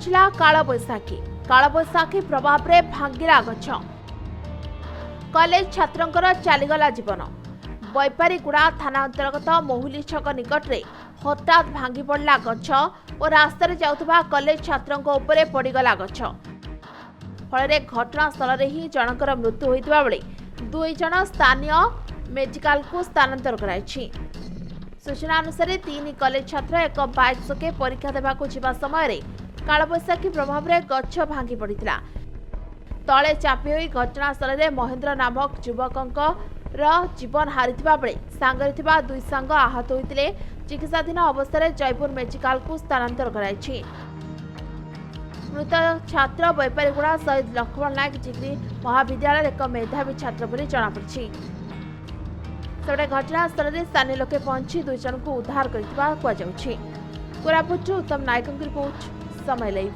मचिला कालबैशाखी प्रभाव रे भांगिला गछ कॉलेज छात्रंकर चलीगला जीवन बैपारीगुड़ा थाना अंतर्गत मोहुली छक निकट में हठात भांगी पड़ा गछ और रास्तार जाउथबा कॉलेज छात्रों उपरे पड़गला गछ फल घटनास्थल ही जनकर मृत्यु होता बेले 2 जन स्थानीय मेडिकल को स्थानांतर कराई। सूचना अनुसार 3 कॉलेज छात्र एक बाइक सके परीक्षा देवाक जिबा समय कालबैशाखी प्रभाव में गछ भांगी पड़ा तले चापी होई घटनास्थल में महेंद्र नामक युवकर जीवन हारिथिबा बेले सांगरे थिबा 2 सांग आहत होइतिले चिकित्साधीन अवस्था जयपुर मेडिकल को स्थानांतर कराई। मृत छात्र बैपारीगुड़ा शहीद लक्ष्मण नायक डिग्री महाविद्यालय एक मेधावी छात्र बोली जनापड़ी। सेपटे घटनास्थल में स्थानीय लोके पहुंची 2 जन को उद्धार कर कोरापुट उत्तम नायक रिपोर्ट समय लाइव।